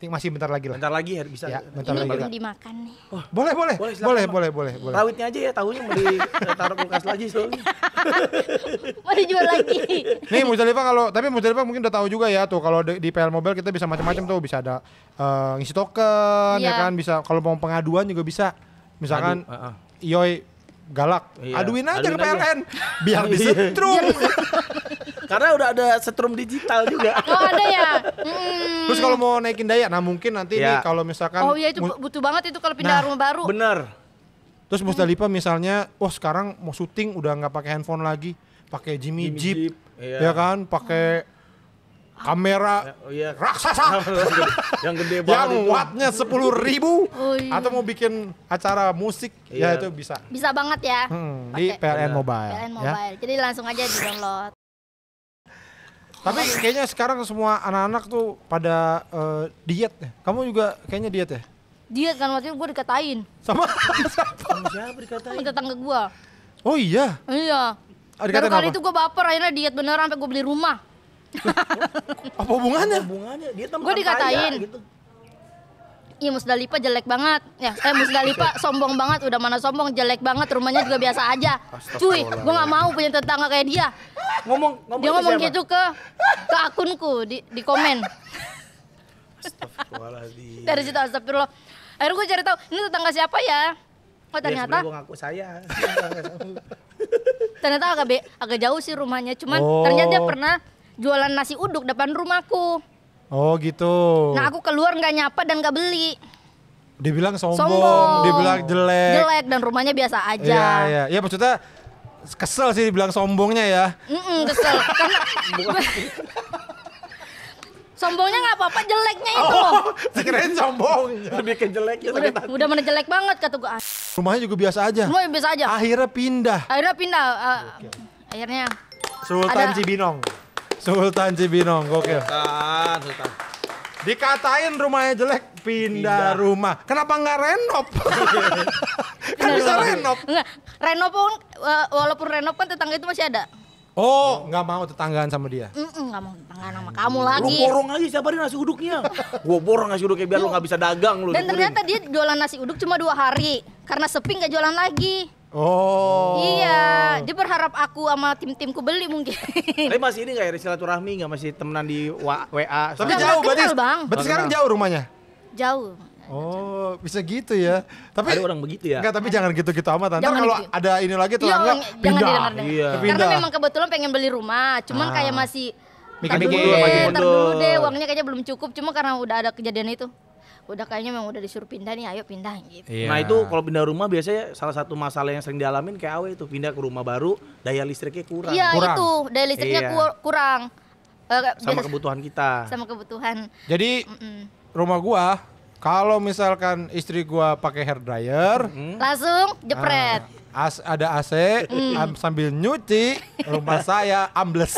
Masih bentar lagi lah. Bentar lagi ya bisa. Ya, bentar Ini lagi belum lah. dimakan nih. Boleh, boleh. Boleh, silakan, Boleh, Bang. boleh. Rawitnya aja ya, tahunya mau ditaruh kulkas lagi soalnya. Mau dijual lagi. Nih Mustalifah tapi Mustalifah mungkin udah tahu juga ya tuh kalau di PL Mobile kita bisa macam-macam tuh, bisa ada ngisi token ya Iya. kan, bisa kalau mau pengaduan juga bisa. Misalkan Yoi galak, Iya, aduin aja aduin ke aja. PLN biar disetrum. Karena udah ada setrum digital juga. Oh ada ya. Terus kalau mau naikin daya, nah mungkin nanti nih Iya. kalau misalkan Oh iya itu butuh banget itu kalau pindah Nah, rumah baru. Bener. terus Mustalifah misalnya, sekarang mau syuting udah nggak pakai handphone lagi, pakai Jimmy Jeep, iya. ya kan, pakai kamera Oh iya. raksasa. Yang gede banget yang itu. wattnya 10.000 Oh, iya. atau mau bikin acara musik Iya. ya itu bisa. Bisa banget ya. Di Pakai PLN Mobile, PLN ya. Mobile. Jadi langsung aja di-download. Tapi kayaknya sekarang semua anak-anak tuh pada diet ya. Kamu juga kayaknya diet ya? Diet kan waktu itu gue dikatain Sama Sama siapa dikatain? sama tetangga gue. Oh iya. Iya. Ah, Baru dikatain kali apa? itu gue baper akhirnya diet beneran sampai gue beli rumah. Apa hubungannya? Hubungannya dia teman Gua dikatain. kaya gitu. Iya Musdalifah jelek banget. Ya, Musdalifah sombong banget. Udah mana sombong, jelek banget. Rumahnya juga biasa aja. Cuy, gue nggak mau punya tetangga kayak dia. Ngomong Dia ke ngomong siapa? gitu ke akunku di komen. Astagfirullahaladzim. Dari situ astagfirullah. Akhirnya gue cari tahu ini tetangga siapa ya. Oh ternyata gue ngaku saya. ternyata agak jauh sih rumahnya. Cuman Oh. ternyata dia pernah jualan nasi uduk depan rumahku. Oh gitu. Nah aku keluar nggak nyapa dan nggak beli. Dibilang sombong, Sombong. dibilang jelek. Jelek dan rumahnya biasa aja. Iya, iya. Ya maksudnya kesel sih dibilang sombongnya ya. Kesel karena sombongnya nggak apa-apa, jeleknya itu. Sekirain sombong. Lebih ke jeleknya sakit hati. Udah mana jelek banget kata gue. Rumahnya juga biasa aja. Semua biasa aja. Akhirnya pindah. Akhirnya Sultan Ada- Cibinong. Sultan Cibinong, gokil. Sultan. Dikatain rumahnya jelek, pindah rumah. Kenapa nggak renov? Kan bisa renov. Enggak, renov pun walaupun renov kan tetangga itu masih ada. Oh, nggak mau tetanggaan sama dia. Enggak mau tetanggaan sama kamu Lu lagi. borong aja siapa hari nasi uduknya. Gua borong nasi uduknya biar lu nggak bisa dagang lu. Dan ternyata dia jualan nasi uduk cuma 2 hari karena sepi nggak jualan lagi. Oh. Iya, dia berharap aku sama tim-timku beli mungkin. Tapi masih ini nggak ya silaturahmi nggak masih temenan di WA? Tapi Nggak jauh berarti. kenal, Bang. Berarti sekarang jauh rumahnya. Jauh. Oh, bisa gitu ya. Tapi Ada orang begitu ya? Enggak, tapi jangan gitu-gitu amat. Ntar Jangan kalau gitu. ada ini lagi Iya, tetangga jangan pindah. didengar-dengar. Iya. Karena Pindah. memang kebetulan pengen beli rumah, cuman kayak masih Mikir-mikir, "Tar dulu deh, maju tar dulu mundur." deh, uangnya kayaknya belum cukup. Cuma karena udah ada kejadian itu, udah kayaknya memang udah disuruh pindah nih, ayo pindah gitu. Iya. Nah itu kalau pindah rumah biasanya salah satu masalah yang sering dialamin kayak Awe itu pindah ke rumah baru daya listriknya kurang Iya Kurang. itu, daya listriknya Iya. kurang. sama biasa- kebutuhan kita. sama kebutuhan. Jadi rumah gua kalau misalkan istri gua pakai hair dryer, Langsung jepret. ada AC, sambil nyuci, rumah saya ambles.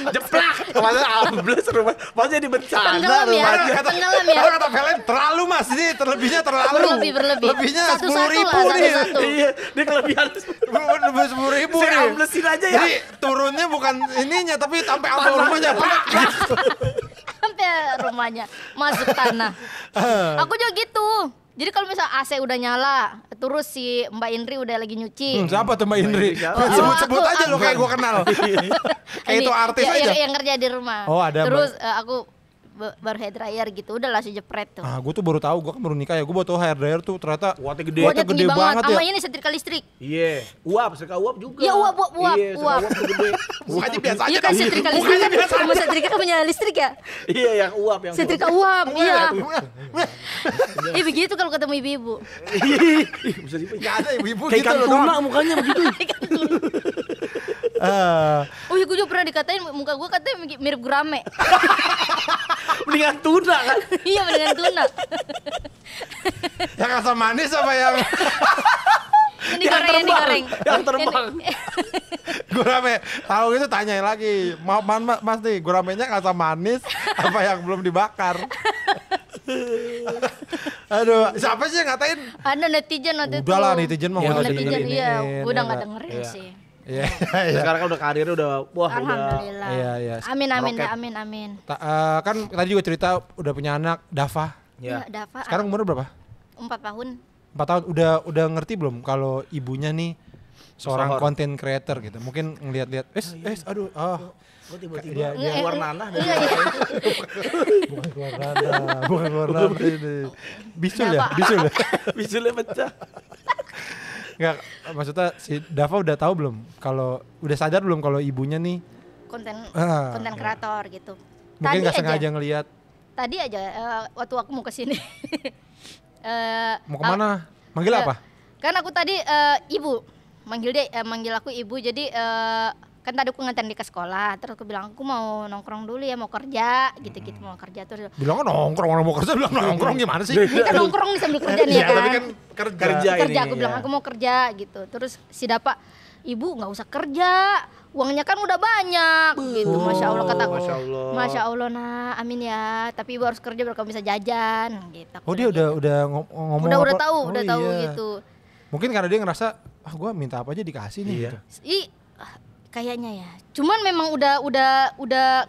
Jeplak, maksudnya ambles rumah, maksudnya di bencana Tenggelam ya, rumahnya. tenggelam ya. Kalau kata Valen terlalu mas, ini terlebihnya terlalu. Berlebih. Lebihnya Satu-satu 10.000 lah, nih. satu-satu. Iya, dia kelebihan. 10.000 Saya nih. amblesin aja ya. Jadi turunnya bukan ininya tapi sampai ambil rumahnya. Sampai rumahnya masuk tanah. Aku juga gitu. Jadi kalau misal AC udah nyala, terus si Mbak Indri udah lagi nyuci. Siapa tuh Mbak Indri? siapa? Sebut-sebut Oh, aja lo aku- kayak gua kenal. Kayak itu artis ya, aja. yang kerja di rumah. Oh, ada, Terus aku baru hair dryer gitu, udah langsung jepret tuh. Ah, gue tuh baru tahu, gue kan baru nikah ya, gue baru tahu hair dryer tuh ternyata Kuatnya gede. Kuatnya Tinggi gede banget sama ya. ini setrika listrik. Iya, uap, serka uap juga. Iya, uap. Iya, serka Uap. uap tuh gede. Mukanya biasa aja Iya kan dah. setrika Mukanya listrik kan, biasa rumah setrika kan punya listrik ya. Iya, yang uap yang. Setrika uap, iya. Iya. Begitu kalau ketemu ibu-ibu. Ih, bisa sih. Gak ada ibu-ibu Kayak gitu ikan loh tuna doang. mukanya begitu. Oh iya, gue juga pernah dikatain muka gue katanya mirip gurame. Mendingan tuna kan. Iya, dengan tuna. Yang asam manis apa yang Ini digoreng. Yang terbang. gue rame tahu gitu tanyain lagi mau mas nih gue ramenya asam manis apa yang belum dibakar. Aduh, siapa sih yang ngatain? Ada netizen waktu itu. Udah lah netizen mah Ya, nggak usah netizen, dengerin. iya. Gue udah nggak Iya, dengerin Iya. sih. Iya, iya. Sekarang kan udah karirnya udah wah udah. Alhamdulillah. Iya, iya. Amin Meroket. dah, amin. Kan tadi juga cerita udah punya anak, Dava. Ya. Iya, Dava. Sekarang umur berapa? 4 tahun. 4 tahun. Udah ngerti belum kalau ibunya nih seorang Sohor. content creator gitu. Mungkin ngeliat-liat, aduh, Gua tiba-tiba Dia- dia keluar nanah dari Iya, iya. bukan keluar nada, bukan keluar nada ini. Bisul ya, bisul ya. bisulnya pecah. Enggak, maksudnya si Dava udah tahu belum kalau udah sadar belum kalau ibunya nih konten Ah, konten kreator gitu. mungkin nggak aja. sengaja ngelihat Tadi aja waktu aku mau ke sini. mau kemana? Manggil apa? Kan aku tadi ibu manggil aku ibu. Jadi kan tadi aku nganterin dia ke sekolah, terus aku bilang aku mau nongkrong dulu ya, mau kerja gitu-gitu, mau kerja terus. Bilang kan nongkrong, orang mau kerja bilang nongkrong gimana sih? Ini kan nongkrong nih sambil kerja nih Iya, ya kan. tapi kan kerja. Kerja. Kerja ini, aku bilang ya. aku mau kerja gitu. Terus si Dapa, ibu nggak usah kerja, uangnya kan udah banyak gitu. Masya Allah kata aku. Masya Allah. Masya Allah nah, amin ya. Tapi ibu harus kerja biar kamu bisa jajan gitu. Aku Oh dia bilang udah ngomong udah apa? tahu, Oh, udah tahu iya. gitu. Mungkin karena dia ngerasa, gue minta apa aja dikasih nih. Iya. Gitu. Kayaknya ya. Cuman memang udah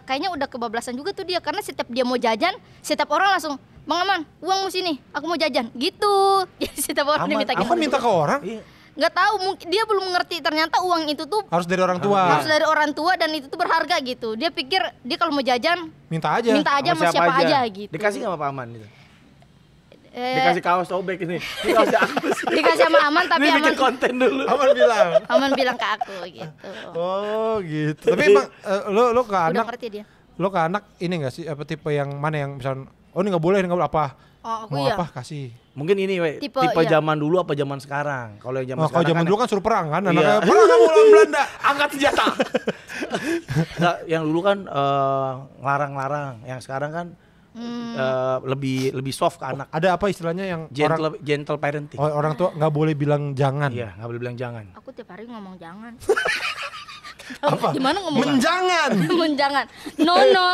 kayaknya udah kebablasan juga tuh dia, karena setiap dia mau jajan, setiap orang langsung, "Bang Aman, uangmu sini, aku mau jajan." Gitu. Jadi setiap orang dia minta gitu. Apa minta ke orang? Iya. Nggak tahu, mungkin dia belum mengerti ternyata uang itu tuh Harus dari orang tua. harus dari orang tua dan itu tuh berharga gitu. Dia pikir dia kalau mau jajan Minta aja. minta aja sama siapa aja gitu. Dikasih nggak sama Pak Aman gitu? Eh, Dikasih kaos sobek ini. Ini kaosnya aku sih. dikasih sama Aman tapi Ini Aman bikin konten dulu. Aman bilang. Aman bilang ke aku gitu. Oh gitu. Tapi emang lo ke Udah anak ngerti dia. Lo ke anak ini nggak sih apa tipe yang mana yang misalnya oh ini nggak boleh apa Oh, aku mau iya. apa kasih. Mungkin ini Tipe, tipe iya. zaman dulu apa zaman sekarang? Kalau yang zaman Kalau sekarang zaman dulu kan suruh perang kan Iya. anaknya perang kamu lawan Belanda. angkat senjata. Nggak, yang dulu kan ngelarang-larang, yang sekarang kan lebih soft ke anak. Ada apa istilahnya yang orang Gentle parenting. orang tua nggak boleh bilang jangan. Iya, nggak boleh bilang jangan. Aku tiap hari ngomong jangan. Apa? Gimana ngomong? Menjangan. Menjangan. Nono.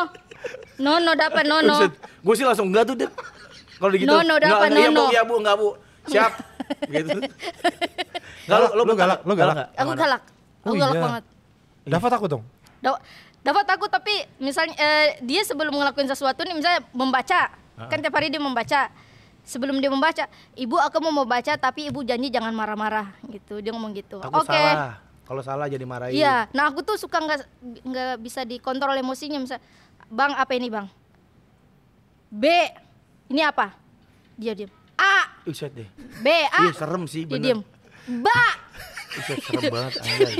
Nono dapat nono. Gue sih langsung enggak tuh, Dit. Kalau gitu. Nono dapat Iya, Bu, nono. iya, Bu, enggak, Bu. Siap. Gitu. Galak, lu galak, lu galak. nggak? Aku Yang mana? galak. Aku Oh, galak iya. banget. Dapat aku dong. Dapat aku tapi misalnya dia sebelum ngelakuin sesuatu nih misalnya membaca. Kan tiap hari dia membaca. Sebelum dia membaca, "Ibu aku mau baca tapi ibu janji jangan marah-marah." gitu. Dia ngomong gitu. Takut Oke. salah. Kalau salah jadi marahin. Iya, nah aku tuh suka nggak bisa dikontrol emosinya. Misal, Bang apa ini bang? B, ini apa? Dia diem. A, Uset deh. B, A. Iya, serem sih, Dia bener. diem. Ba. Uset, serem banget, anjay.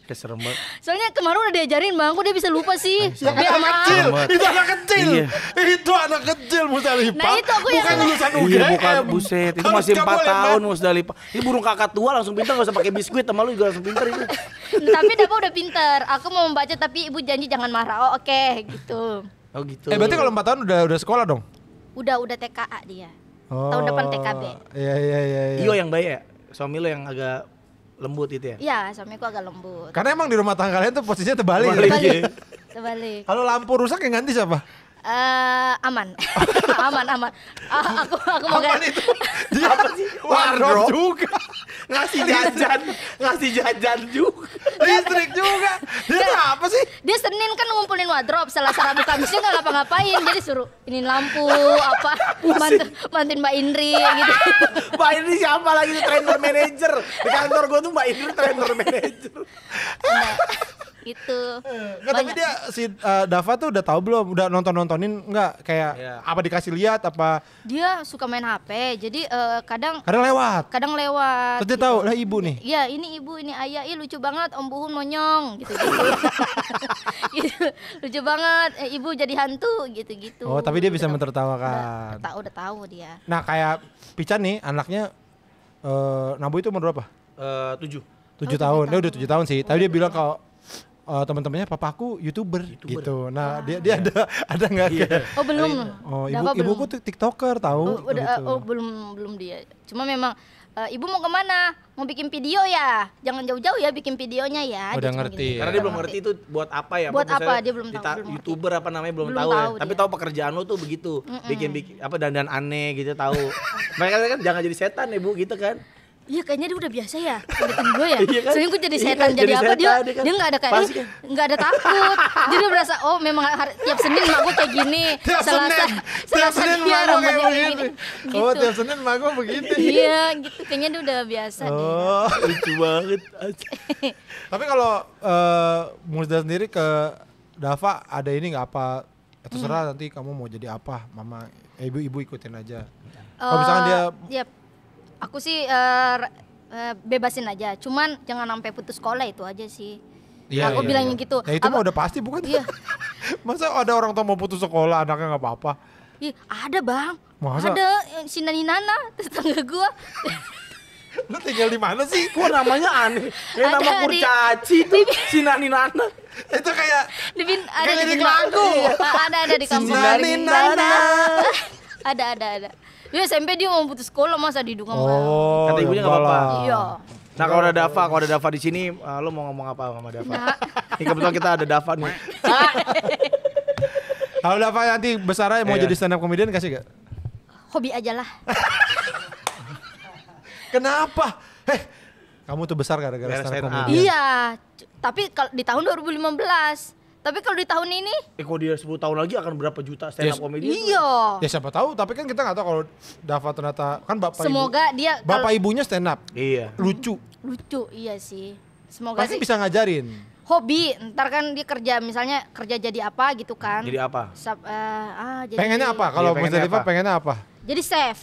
Kayak serem banget. Soalnya kemarin udah diajarin bang, aku dia bisa lupa sih. B sama A. Kecil, banget. itu anak kecil. Iya. Itu anak kecil Musdalifah. Nah, itu aku yang bukan salah. lulusan Iya, UGM. bukan buset. Itu Harus masih nggak 4 boleh, tahun Bang. Musdalifah. Ini burung kakak tua langsung pintar, gak usah pakai biskuit. Sama lu juga langsung pintar itu. Tapi Dapa udah pinter. Aku mau membaca tapi ibu janji jangan marah. Oh oke, gitu. Oh gitu. Berarti kalau 4 tahun udah sekolah dong? Udah TKA dia. Oh. Tahun depan TKB. Iya. Iyo yang baik ya? Suami lo yang agak lembut itu ya? Iya, suamiku agak lembut. Karena emang di rumah tangga kalian tuh posisinya terbalik. Terbalik. ya? Terbalik. Terbalik. Kalau lampu rusak yang ganti siapa? Aman. aman. Aku mau Apaan itu? Dia Apa sih? wardrobe Wardrobe? juga. Ngasih jajan juga. Listrik juga. Dia tuh apa sih? Dia Senin kan ngumpulin wardrobe, Selasa Rabu Kamisnya nggak ngapa-ngapain, jadi suruh ini lampu apa mantin Mbak Indri gitu. Mbak Indri siapa lagi tuh trainer manager? Di kantor gue tuh Mbak Indri trainer manager. Nah, gitu. Nggak, tapi dia si Dava tuh udah tahu belum? Udah nontonin nggak? Kayak Iya. apa dikasih lihat apa? Dia suka main HP, jadi kadang Kadang lewat. lewat. Terus dia tahu lah ibu nih. Iya, ini ibu, ini ayah, ih lucu banget Om Buhun monyong gitu. Gitu. Lucu banget, ibu jadi hantu gitu. Oh, tapi dia bisa Udah- mentertawakan. Udah tahu dia. Nah, kayak Pican nih anaknya Nabu itu umur berapa? 7. 7 tahun. Dia udah 7 tahun sih. Tapi dia bilang kalau teman-temannya papaku YouTuber gitu. Nah, dia ada nggak kayak Oh belum. oh, Dava belum. ibuku tuh TikToker tahu. Oh, udah, gitu. belum dia. Cuma memang ibu mau kemana? Mau bikin video ya? Jangan jauh-jauh ya bikin videonya ya. Udah Dia cuma ngerti gitu. ya. Karena dia belum ngerti itu buat apa ya? Buat misalnya apa, dia belum tahu, belum ngerti. YouTuber apa namanya belum, Belum tahu ya. tahu Tapi dia. tahu pekerjaan lo tuh begitu. Bikin apa dandan aneh gitu tahu. Mereka kan jangan jadi setan ya Bu gitu kan. Iya kayaknya dia udah biasa ya ngeliatin gue ya. Iya kan? Soalnya gue jadi Iya setan, kan, jadi jadi apa setan, dia dia kan. dia nggak ada kayak Pasti kan. nggak ada takut. Jadi dia berasa oh memang tiap Senin mak gue kayak gini. Tiap Senin dia mago kayak rambutnya begini. Gitu. Oh, tiap Senin mago begitu. Iya gitu kayaknya dia udah biasa deh. Oh. Lucu banget. Tapi kalau Musda sendiri ke Dava ada ini nggak apa? Terserah nanti kamu mau jadi apa, mama, ibu ikutin aja. Kalau misalkan dia Iya, aku sih bebasin aja. Cuman jangan sampai putus sekolah itu aja sih. Iya, Aku iya, bilangnya iya. gitu. Ya itu Apa- mah udah pasti bukan? Iya. Masa ada orang tua mau putus sekolah anaknya nggak apa-apa? Ih, ada bang. Masa? Ada si Nani Nana tetangga gua. Lu tinggal di mana sih? Kok namanya aneh? Kayak Ada nama di- kurcaci tuh si Nani Nana. Itu kayak Ada Kayak di lirik Bintang. lagu. Iya, ada di kampung. Nani Nana. Ada. Dia SMP dia mau putus sekolah masa didukung sama. Oh, Kata ibunya nggak enggak apa-apa. lah. Iya. Nah kalau ada Dava di sini, lo mau ngomong apa sama Dava? Nah. Ini kebetulan kita ada Dava nih. Kalau Dava nanti besar aja mau Iya. jadi stand up comedian kasih gak? Hobi aja lah. Kenapa? Kamu tuh besar gara-gara Gara-gara stand up stand up. comedian. Iya. Tapi kalau di tahun 2015. Tapi kalau di tahun ini, Kalau dia 10 tahun lagi akan berapa juta stand up Yes. comedian? iya. Ya siapa tahu, tapi kan kita nggak tahu kalau Dava ternyata kan bapak Semoga ibu, dia bapak ibunya stand up, Iya. lucu, lucu, iya sih. Semoga pasti sih bisa ngajarin. hobi. Ntar kan dia kerja misalnya kerja jadi apa gitu kan. Jadi apa? Jadi Pengennya apa? Kalau Iya, pengennya Musdalifah apa? pengennya apa? Jadi chef.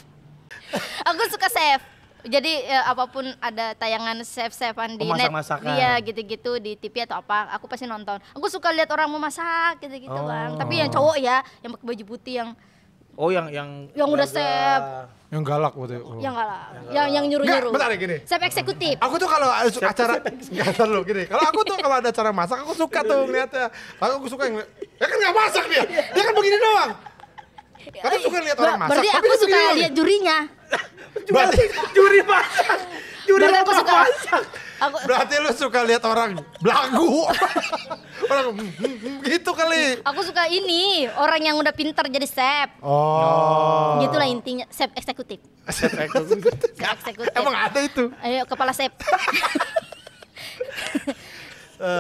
Aku suka chef. Jadi apapun ada tayangan chef-chefan di Oh, net, masak-masakan. iya gitu-gitu di TV atau apa, aku pasti nonton. Aku suka lihat orang memasak gitu-gitu Bang. Tapi yang cowok ya, yang pakai baju putih yang Oh yang udah jaga. chef, Yang galak waktu itu. yang enggak lah, yang Enggak, nyuruh-nyuruh. bentar ya gini. Chef eksekutif. Aku tuh kalau acara nggak lu gini. Kalau aku tuh kalau ada acara masak aku suka tuh ngeliatnya. Aku suka yang ya kan nggak masak dia. Dia kan begini doang. Kamu suka lihat orang masak. Berarti tapi aku dia suka begini lihat jurinya. Berarti, Juri masak. Juri Berarti aku apa suka. masak? Aku berarti lu suka lihat orang belagu. Orang gitu kali. aku suka ini orang yang udah pintar jadi chef. Oh. Gitulah intinya, chef eksekutif. Chef eksekutif. Emang ada itu. Ayo kepala chef.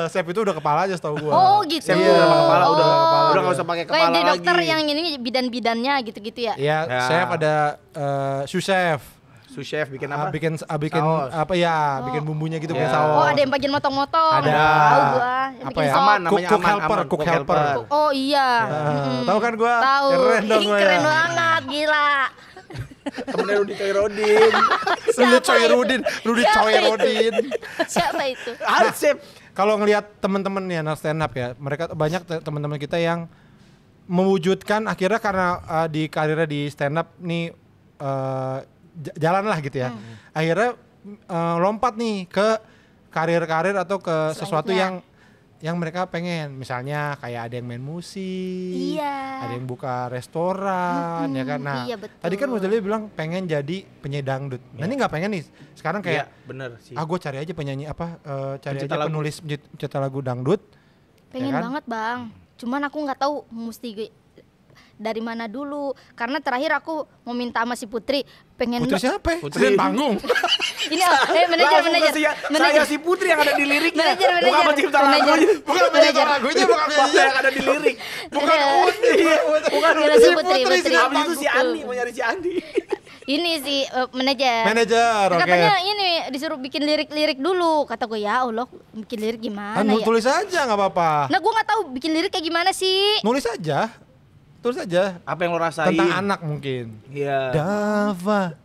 Chef itu udah kepala aja setahu gua. Oh gitu. Chef udah pakai kepala, Oh. udah nggak usah pakai Kayak kepala di lagi. dokter yang ini bidan-bidannya gitu-gitu ya. Iya, Ya. chef ada sous chef. Sous chef bikin apa? Bikin Saus. apa ya, bikin bumbunya gitu, bikin Ya. saus. Oh, ada yang bagian motong-motong. Ada. Tahu gua. Yang Apa bikin ya? sop. Aman namanya Cook aman, helper, aman. cook helper. Oh iya. Tahu kan gua? Tahu. Keren dong Ih, gua keren ya. banget, gila. Temennya Rudi Coirodin. Rudi Siapa Coirudin, itu? Rudi Siapa Coirudin. Siapa itu? Ada chef. Kalau ngelihat teman-teman nih anak stand up ya, mereka banyak teman-teman kita yang mewujudkan akhirnya karena di karirnya di stand up nih jalan lah gitu ya. Akhirnya lompat nih ke karir-karir atau ke sesuatu Selanjutnya. yang mereka pengen. Misalnya kayak ada yang main musik, Iya. ada yang buka restoran, ya kan. Nah, iya, betul. tadi kan Mas Dali bilang pengen jadi penyanyi dangdut. Nah, ini nggak pengen nih. Sekarang kayak Iya, bener sih. gue cari aja penyanyi apa, cari Pencipta aja lagu. penulis pencipta lagu dangdut. Pengen kan? banget Bang. Cuman aku nggak tahu dari mana dulu. Karena terakhir aku mau minta sama si Putri pengen Putri siapa? Putri. Putri panggung. ini manajer Saya si Putri yang ada di liriknya. Manajer, Bukan pencipta lagunya. Bukan pencipta lagunya, bukan Bukan penyanyi. yang ada di lirik. Bukan Iya, bukan Kira Putri. si Putri, Putri. Habis itu si Andi mau nyari si Andi. Ini si manajer. Manajer, oke. Katanya ini disuruh bikin lirik-lirik dulu. Kata gue ya Allah, bikin lirik gimana Kan ya? tulis aja nggak apa-apa. Nah gue nggak tahu bikin lirik kayak gimana sih. Nulis aja. Tulis aja. Apa yang lo rasain? Tentang anak mungkin. Iya. Dava,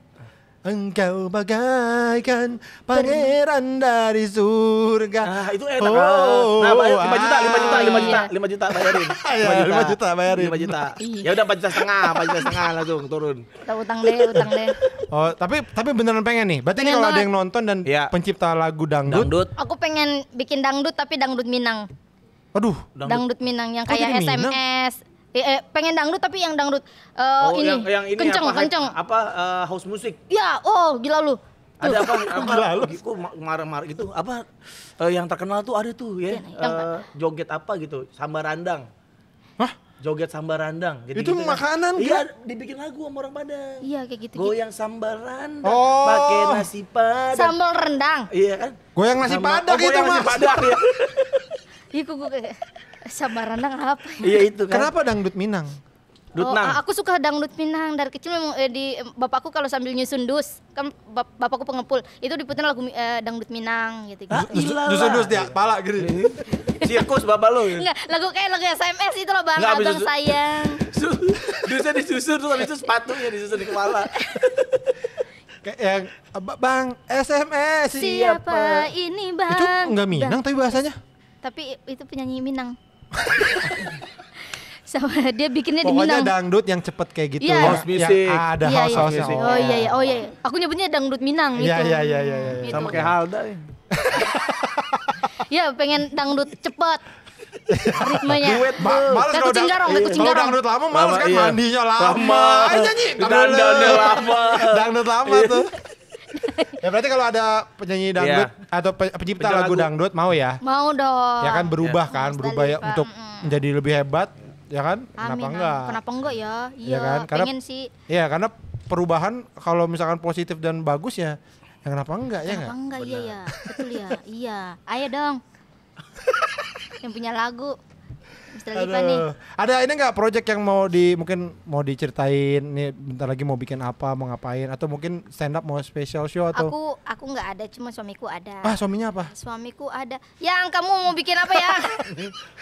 engkau bagaikan pangeran dari surga. Ah, itu enak. Oh, Nah, bayar 5 juta, 5 juta, 5 juta, ah. 5 juta bayarin. Iya, 5 juta bayarin. 5 juta. Iya. Ya udah 4 juta setengah, 4 juta setengah langsung turun. Utang deh. Oh, tapi beneran pengen nih. Berarti ini Pengen kalau ada banget. yang nonton dan Iya. pencipta lagu dangdut. Dangdut. Aku pengen bikin dangdut tapi dangdut Minang. Aduh, Dangdut Minang yang Oh, kayak jadi Minang? SMS. Pengen dangdut tapi yang dangdut Oh, ini. yang ini kenceng, apa? kenceng. Apa house music? Ya, oh gila lu. Ada apa? Gila lu. Kok marah-marah gitu? Apa yang terkenal tuh ada tuh ya. Yang Joget apa gitu? Sambarandang. Hah? Joget sambarandang. Itu makanan, Iya, dibikin lagu sama orang Padang. Iya kayak gitu. Goyang sambarandang, Oh. pakai nasi padang. Sambal rendang. Iya kan? goyang nasi padang itu goyang nasi mas. padang ya. Iya gue kayak sambal rendang apa? Iya itu kan. Kenapa dangdut Minang? Dutnang. Aku suka dangdut Minang dari kecil memang bapakku kalau sambil nyusun dus kan bapakku pengepul itu diputar lagu dangdut Minang gitu. Ah, iyalah. Dus dia kepala gitu. Sirkus bapak lo. Enggak, lagu SMS itu loh Bang, Nggak, habis Abang itu- sayang. Dusnya disusun terus habis itu sepatunya disusun di kepala. Kayak yang Bang SMS Siapa ini Bang? Itu enggak Minang tapi bahasanya. Tapi itu penyanyi Minang. Sama dia bikinnya di Pokoknya Minang. dangdut yang cepet kayak gitu. Iya. House music. Yang ada Iya, house iya. house. Oh iya. Aku nyebutnya dangdut Minang Iya gitu. iya. Gitu. Sama kayak Halda ya. Ya pengen dangdut cepet. Ritmenya. Duet Males Kayak kalau kucing garong, kayak kucing kalau garong. dangdut lama males Lama, kan iya. mandinya lama. Lama. Ayo nyanyi. Dandannya lama. Dangdut lama tuh. Ya berarti kalau ada penyanyi dangdut atau pencipta Pencipta lagu lagu. dangdut mau ya? Mau dong. Ya kan berubah Ya. kan, Mas berubah ya Dali, Pak. untuk menjadi lebih hebat, ya kan? Kenapa Amin, enggak? amin. Kenapa enggak ya? Iya Iya, kan? Karena- pengen sih. Iya, karena perubahan kalau misalkan positif dan bagus ya kenapa enggak ya Kenapa enggak? enggak? Iya ya. Betul ya. Iya. Ayo dong. Yang punya lagu. Musdalifah nih. Ada ini nggak project yang mungkin mau diceritain nih bentar lagi mau bikin apa, mau ngapain atau mungkin stand up mau special show atau Aku nggak ada, cuma suamiku ada. suaminya apa? Suamiku ada. Yang kamu mau bikin apa ya?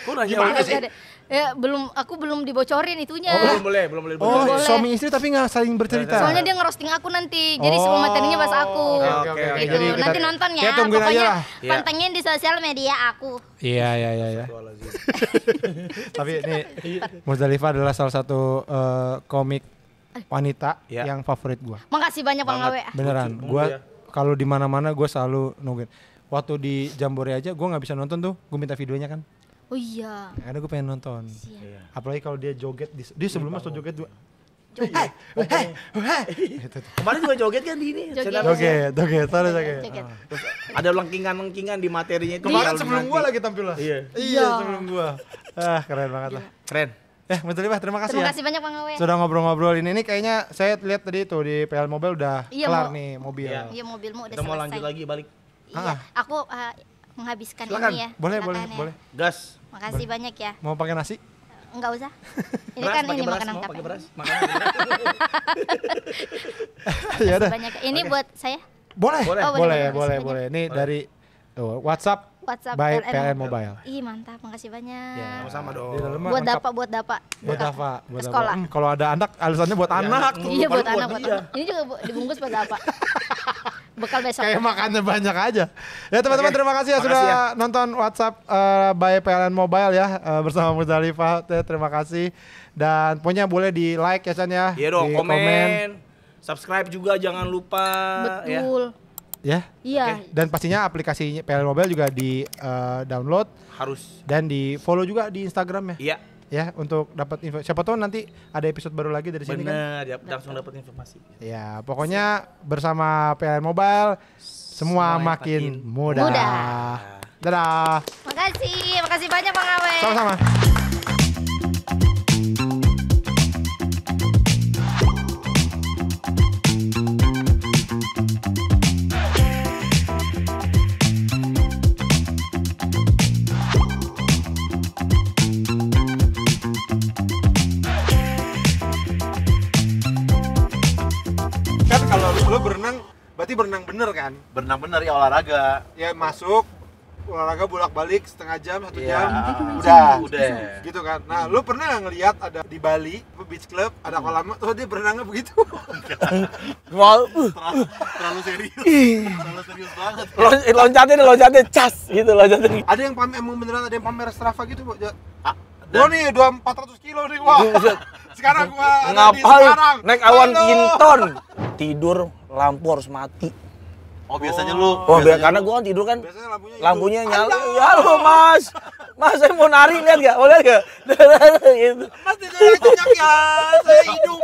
Kok nanya Gimana gitu sih? sih? Ya aku belum dibocorin itunya. Belum boleh. Oh, boleh. suami istri tapi nggak saling bercerita. Soalnya dia ngerosting aku nanti. Jadi semua materinya bahas aku. Oke. Gitu. Jadi Nanti nonton ya. kita tungguin aja Pokoknya lah. Iya. pantengin di sosial media aku. Iya. Tapi ini Musdalifah adalah salah satu komik wanita Iya. yang favorit gua. Makasih banyak Bang Awe. Beneran. Lucu Gua ya. kalau di mana-mana gua selalu nungguin. Waktu di Jambore aja gua nggak bisa nonton tuh. Gua minta videonya kan. Oh iya. Karena gue pengen nonton. Iya. Apalagi kalau dia joget dia sebelumnya suka joget dua. Joget. Gitu. Kemarin juga joget kan di ini. Joget. stand up. Joget, terus joget. Joget. Terus ada lengkingan di materinya itu. Kemarin bakal sebelum nanti. gua lagi tampil lah. Iya. Iya. Sebelum gua. Keren banget lah. Keren. Musdalifah terima kasih Terima ya. kasih banyak Bang Awe. Sudah ngobrol-ngobrol ini kayaknya saya lihat tadi tuh di PL Mobile udah Iya, kelar mau- nih mobil. Iya. Iya, mobilmu udah Kita mau selesai. lanjut lagi balik. Iya. Aku menghabiskan Silakan. ini ya. Boleh, Silakan ya. boleh. Gas. Makasih banyak ya. Mau pakai nasi? Enggak usah. Ini Beras, kan pakai ini beras, makanan mau kapal. pakai beras. Makanan pakai beras. Ya udah. Banyak. Ini buat saya Boleh. Boleh. Oh, Boleh. boleh. Ini dari WhatsApp WhatsApp by PLN Mobile. Ih, mantap. Makasih banyak. Ya. Sama-sama dong. Di dalam mah Buat lengkap. dapat, buat dapat. Buat apa? Buat Sekolah. apa? Kalau ada anak, alasannya buat anak. anak. Iya, buat Buat anak, buat dia. anak. Ini juga dibungkus buat apa? Bekal besok. Kayak makannya banyak aja. Ya teman-teman Oke. terima kasih ya Makasih sudah ya. nonton WhatsApp by PLN Mobile ya bersama Musdalifah. Terima kasih. Dan pokoknya boleh di like ya Chan ya. Iya dong, Di komen. Subscribe juga jangan lupa. Ya. Betul. Ya. Iya. Dan pastinya aplikasinya PLN Mobile juga di download Harus. dan di follow juga di Instagram ya. Iya. Ya untuk dapat info. Siapa tahu nanti ada episode baru lagi dari sini kan. Bener, ya, langsung dapat informasi. Ya, pokoknya bersama PLN Mobile semua Semuanya makin makin mudah. mudah. Dadah. Makasih banyak Bang Awe. Sama-sama. Kan kalau lu berenang berarti berenang bener kan? Berenang bener ya olahraga. Ya masuk olahraga bolak-balik setengah jam, 1 Iya. jam, udah. Udah. Gitu kan. Nah, lu pernah nggak ngelihat ada di Bali beach club ada kolam terus dia berenangnya begitu? Wow. Terlalu serius. Terlalu serius banget. Loncatnya cas gitu loncatnya. Ada yang pamer emang beneran ada yang pamer Strava gitu, Bu. Dan Gua nih 400 kilo nih, wah. Sekarang gua ada di Ngapain? Semarang. Naik awan Halo. kinton. Tidur lampu harus mati. Oh biasanya lu. Oh, biasanya karena lu- gua kan tidur kan Biasanya lampunya hidup. nyala. Allah. Ya lo Mas. Mas saya mau nari lihat gak? Mau lihat gak? Gitu. Mas tidak layak ya, saya hidup.